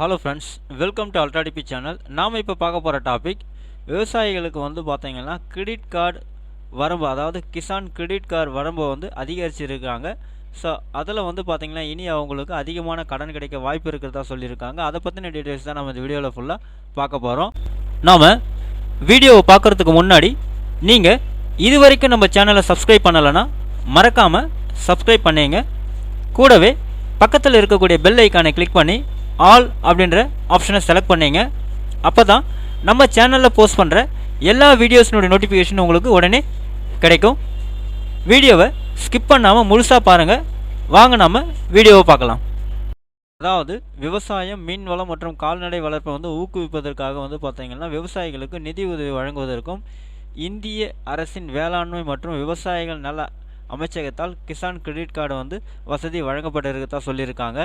Hello friends, welcome to ultra DP channel. நாம் இப்போ பார்க்க போகிற டாபிக் விவசாயிகளுக்கு வந்து பார்த்தீங்கன்னா கிரெடிட் கார்டு வரம்பு, அதாவது கிசான் கிரெடிட் கார்டு வரம்பை வந்து அதிகரிச்சிருக்காங்க. ஸோ அதில் வந்து பார்த்தீங்கன்னா இனி அவங்களுக்கு அதிகமான கடன் கிடைக்க வாய்ப்பு இருக்கிறதா சொல்லியிருக்காங்க. அதை பற்றின டீட்டெயில்ஸ் தான் நம்ம இந்த வீடியோவில் ஃபுல்லாக பார்க்க போகிறோம். நாம் வீடியோவை பார்க்குறதுக்கு முன்னாடி நீங்கள் இது வரைக்கும் நம்ம சேனலை சப்ஸ்கிரைப் பண்ணலைன்னா மறக்காமல் சப்ஸ்கிரைப் பண்ணிங்க. கூடவே பக்கத்தில் இருக்கக்கூடிய பெல் ஐக்கானை கிளிக் பண்ணி ஆல் அப்படின்ற ஆப்ஷனை செலக்ட் பண்ணிங்க. அப்போ தான் நம்ம சேனலில் போஸ்ட் பண்ணுற எல்லா வீடியோஸினுடைய நோட்டிஃபிகேஷன் உங்களுக்கு உடனே கிடைக்கும். வீடியோவை ஸ்கிப் பண்ணாமல் முழுசாக பாருங்கள். வாங்க நம்ம வீடியோவை பார்க்கலாம். அதாவது விவசாயம், மீன் வளம் மற்றும் கால்நடை வளர்ப்பை வந்து ஊக்குவிப்பதற்காக வந்து பார்த்தீங்கன்னா விவசாயிகளுக்கு நிதி உதவி வழங்குவதற்கும் இந்திய அரசின் வேளாண்மை மற்றும் விவசாயிகள் நல அமைச்சகத்தால் கிசான் கிரெடிட் கார்டு வந்து வசதி வழங்கப்பட்டிருக்கதா சொல்லியிருக்காங்க.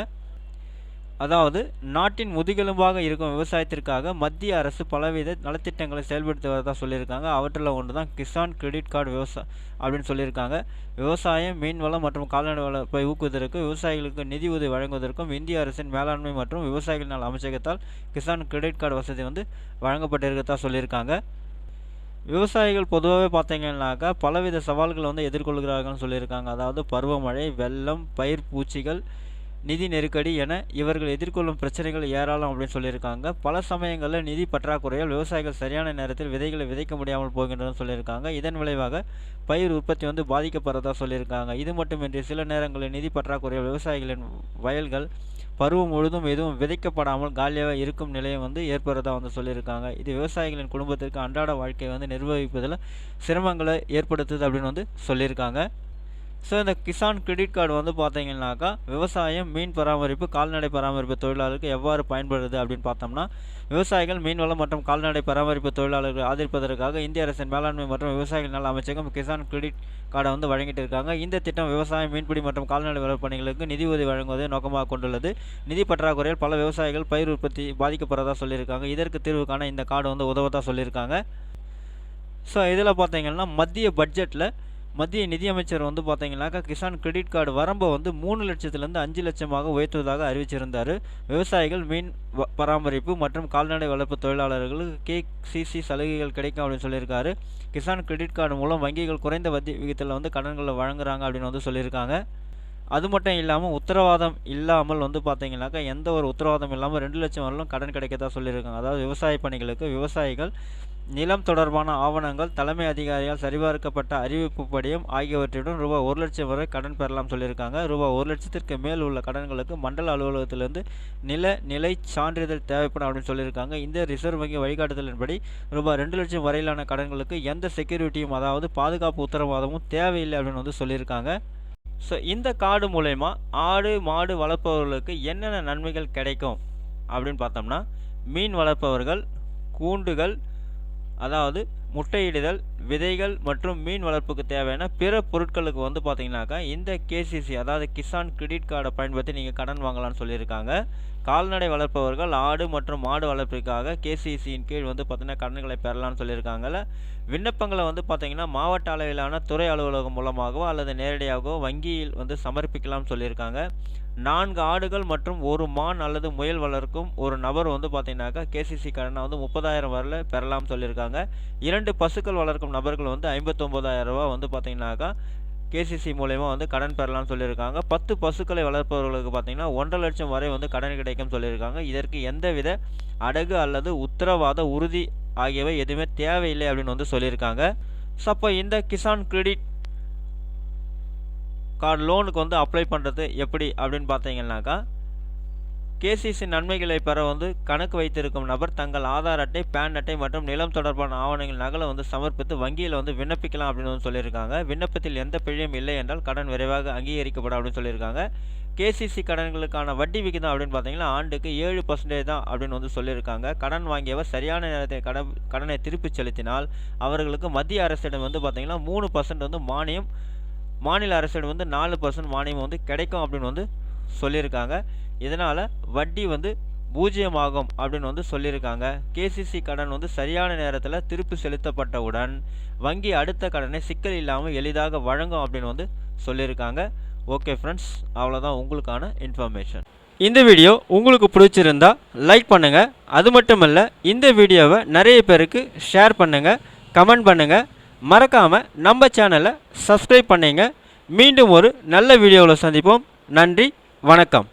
அதாவது நாட்டின் முதுகெலும்பாக இருக்கும் விவசாயத்திற்காக மத்திய அரசு பலவித நலத்திட்டங்களை செயல்படுத்தி வரதா சொல்லியிருக்காங்க. அவற்றில் ஒன்று தான் கிசான் கிரெடிட் கார்டு அப்படின்னு சொல்லியிருக்காங்க. விவசாயம், மீன்வளம் மற்றும் கால்நடை வளர்ப்பை ஊக்குவதற்கு விவசாயிகளுக்கு நிதி உதவி வழங்குவதற்கும் இந்திய அரசின் மேலாண்மை மற்றும் விவசாயிகள் நல அமைச்சகத்தால் கிசான் கிரெடிட் கார்டு வசதி வந்து வழங்கப்பட்டிருக்கதா சொல்லியிருக்காங்க. விவசாயிகள் பொதுவாகவே பார்த்தீங்கன்னாக்கா பலவித சவால்களை வந்து எதிர்கொள்கிறார்கள்னு சொல்லியிருக்காங்க. அதாவது பருவமழை, வெள்ளம், பயிர் பூச்சிகள், நிதி நெருக்கடி என இவர்கள் எதிர்கொள்ளும் பிரச்சனைகள் ஏராளம் அப்படின்னு சொல்லியிருக்காங்க. பல சமயங்களில் நிதி பற்றாக்குறையால் விவசாயிகள் சரியான நேரத்தில் விதைகளை விதைக்க முடியாமல் போகின்றன சொல்லியிருக்காங்க. இதன் விளைவாக பயிர் உற்பத்தி வந்து பாதிக்கப்படுறதா சொல்லியிருக்காங்க. இது மட்டுமின்றி சில நேரங்களில் நிதி பற்றாக்குறையால் விவசாயிகளின் வயல்கள் பருவம் முழுதும் எதுவும் விதைக்கப்படாமல் காலியாக இருக்கும் நிலையம் வந்து ஏற்படுறதா வந்து சொல்லியிருக்காங்க. இது விவசாயிகளின் குடும்பத்திற்கு அன்றாட வாழ்க்கையை வந்து நிர்வகிப்பதில் சிரமங்களை ஏற்படுத்துது அப்படின்னு வந்து சொல்லியிருக்காங்க. ஸோ இந்த கிசான் கிரெடிட் கார்டு வந்து பார்த்தீங்கன்னாக்கா விவசாயம், மீன் பராமரிப்பு, கால்நடை பராமரிப்பு தொழிலாளருக்கு எவ்வாறு பயன்படுது அப்படின்னு பார்த்தோம்னா, விவசாயிகள், மீன்வளம் மற்றும் கால்நடை பராமரிப்பு தொழிலாளர்களை ஆதரிப்பதற்காக இந்திய அரசின் மேலாண்மை மற்றும் விவசாயிகள் நல அமைச்சகம் கிசான் கிரெடிட் கார்டை வந்து வழங்கிட்டு இருக்காங்க. இந்த திட்டம் விவசாயம், மீன்பிடி மற்றும் கால்நடை வளர்ப்பு பணிகளுக்கு நிதி உதவி வழங்குவதை நோக்கமாக கொண்டுள்ளது. நிதி பற்றாக்குறையால் பல விவசாயிகள் பயிர் உற்பத்தி பாதிக்கப்படுறதா சொல்லியிருக்காங்க. இதற்கு தீர்வு காண இந்த கார்டு வந்து உதவதா சொல்லியிருக்காங்க. ஸோ இதில் பார்த்தீங்கன்னா மத்திய பட்ஜெட்டில் மத்திய நிதியமைச்சர் வந்து பார்த்தீங்கன்னாக்கா கிசான் கிரெடிட் கார்டு வரம்பை வந்து 3 லட்சத்திலிருந்து 5 லட்சமாக உயர்த்துவதாக அறிவிச்சிருந்தார். விவசாயிகள், மீன் பராமரிப்பு மற்றும் கால்நடை வளர்ப்பு தொழிலாளர்களுக்கு கேசிசி சலுகைகள் கிடைக்கும் அப்படின்னு சொல்லியிருக்காரு. கிசான் கிரெடிட் கார்டு மூலம் வங்கிகள் குறைந்த வட்டி விகிதத்தில் வந்து கடன்களை வழங்குறாங்க அப்படின்னு வந்து சொல்லியிருக்காங்க. அது மட்டும் இல்லாமல் உத்தரவாதம் இல்லாமல் வந்து பார்த்தீங்கன்னாக்கா எந்த ஒரு உத்தரவாதம் இல்லாமல் 2 லட்சம் வரலும் கடன் கிடைக்கதா சொல்லியிருக்காங்க. அதாவது விவசாய பணிகளுக்கு விவசாயிகள் நிலம் தொடர்பான ஆவணங்கள், தலைமை அதிகாரியால் சரிபார்க்கப்பட்ட அறிவிப்பு படியும் ஆகியவற்றுடன் ரூபாய் 1 லட்சம் வரை கடன் பெறலாம் சொல்லியிருக்காங்க. ரூபாய் 1 லட்சத்திற்கு மேல் உள்ள கடன்களுக்கு மண்டல அலுவலகத்திலிருந்து நிலை சான்றிதழ் தேவைப்படும் அப்படின்னு சொல்லியிருக்காங்க. இந்த ரிசர்வ் வங்கி வழிகாட்டுதலின்படி ரூபாய் 2 லட்சம் வரையிலான கடன்களுக்கு எந்த செக்யூரிட்டியும், அதாவது பாதுகாப்பு உத்தரவாதமும் தேவையில்லை அப்படின்னு வந்து சொல்லியிருக்காங்க. ஸோ இந்த கார்டு மூலயமா ஆடு, மாடு வளர்ப்பவர்களுக்கு என்னென்ன நன்மைகள் கிடைக்கும் அப்படின்னு பார்த்தோம்னா, மீன் வளர்ப்பவர்கள் கூண்டுகள், அதாவது முட்டையிடுதல், விதைகள் மற்றும் மீன் வளர்ப்புக்கு தேவையான பிற பொருட்களுக்கு வந்து பார்த்தீங்கன்னாக்கா இந்த கேசிசி, அதாவது கிசான் கிரெடிட் கார்டை பயன்படுத்தி நீங்கள் கடன் வாங்கலாம்னு சொல்லியிருக்காங்க. கால்நடை வளர்ப்பவர்கள் ஆடு மற்றும் மாடு வளர்ப்பிற்காக கேசிசியின் கீழ் வந்து பார்த்தீங்கன்னா கடன்களை பெறலாம்னு சொல்லியிருக்காங்கல்ல. விண்ணப்பங்களை வந்து பார்த்தீங்கன்னா மாவட்ட அளவிலான துறை அலுவலகம் மூலமாகவோ அல்லது நேரடியாகவோ வங்கியில் வந்து சமர்ப்பிக்கலாம்னு சொல்லியிருக்காங்க. 4 ஆடுகள் மற்றும் 1 மான் அல்லது முயல் வளர்க்கும் ஒரு நபர் வந்து பார்த்தீங்கன்னாக்கா கேசிசி கடனை வந்து 30,000 வரல பெறலாம்னு சொல்லியிருக்காங்க. 2 பசுக்கள் வளர்க்கும் நபர்கள் வந்து 59,000 ரூபா வந்து பார்த்தீங்கன்னாக்கா கேசிசி மூலயமா வந்து கடன் பெறலாம்னு சொல்லியிருக்காங்க. 10 பசுக்களை வளர்ப்பவர்களுக்கு பார்த்தீங்கன்னா 1.5 லட்சம் வரை வந்து கடன் கிடைக்கும் சொல்லியிருக்காங்க. இதற்கு எந்தவித அடகு அல்லது உத்தரவாத உறுதி ஆகியவை எதுவுமே தேவையில்லை அப்படின்னு வந்து சொல்லியிருக்காங்க. ஸோ அப்போ இந்த கிசான் கிரெடிட் கார்டு லோனுக்கு வந்து அப்ளை பண்ணுறது எப்படி அப்படின்னு பார்த்தீங்கன்னாக்கா, கேசிசி நன்மைகளை பெற வந்து கணக்கு வைத்திருக்கும் நபர் தங்கள் ஆதார் அட்டை, பேன் அட்டை மற்றும் நிலம் தொடர்பான ஆவணங்கள் நகலை வந்து சமர்ப்பித்து வங்கியில் வந்து விண்ணப்பிக்கலாம் அப்படின்னு வந்து சொல்லியிருக்காங்க. விண்ணப்பத்தில் எந்த பிழையும் இல்லை என்றால் கடன் விரைவாக அங்கீகரிக்கப்படும் அப்படின்னு சொல்லியிருக்காங்க. கேசிசி கடன்களுக்கான வட்டி விகிதம் அப்படின்னு பார்த்தீங்கன்னா ஆண்டுக்கு 7% தான் அப்படின்னு வந்து சொல்லியிருக்காங்க. கடன் வாங்கியவர் சரியான நேரத்தில் கடனை திருப்பி செலுத்தினால் அவர்களுக்கு மத்திய அரசிடம் வந்து பார்த்தீங்கன்னா 3% வந்து மானியம், மாநில அரசிடம் வந்து 4% மானியம் வந்து கிடைக்கும் அப்படின்னு வந்து சொல்லியிருக்காங்க. இதனால் வட்டி வந்து 0 ஆகும் அப்படின்னு வந்து சொல்லியிருக்காங்க. கேசிசி கடன் வந்து சரியான நேரத்தில் திருப்பி செலுத்தப்பட்டவுடன் வங்கி அடுத்த கடனை சிக்கல் இல்லாமல் எளிதாக வழங்கும் அப்படின்னு வந்து சொல்லியிருக்காங்க. ஓகே ஃப்ரெண்ட்ஸ், அவ்வளோதான் உங்களுக்கான இன்ஃபர்மேஷன். இந்த வீடியோ உங்களுக்கு பிடிச்சிருந்தா லைக் பண்ணுங்கள். அது மட்டும் இல்லை, இந்த வீடியோவை நிறைய பேருக்கு ஷேர் பண்ணுங்கள், கமெண்ட் பண்ணுங்கள். மறக்காமல் நம்ம சேனலை சப்ஸ்கிரைப் பண்ணிங்க. மீண்டும் ஒரு நல்ல வீடியோவில் சந்திப்போம். நன்றி, வணக்கம்.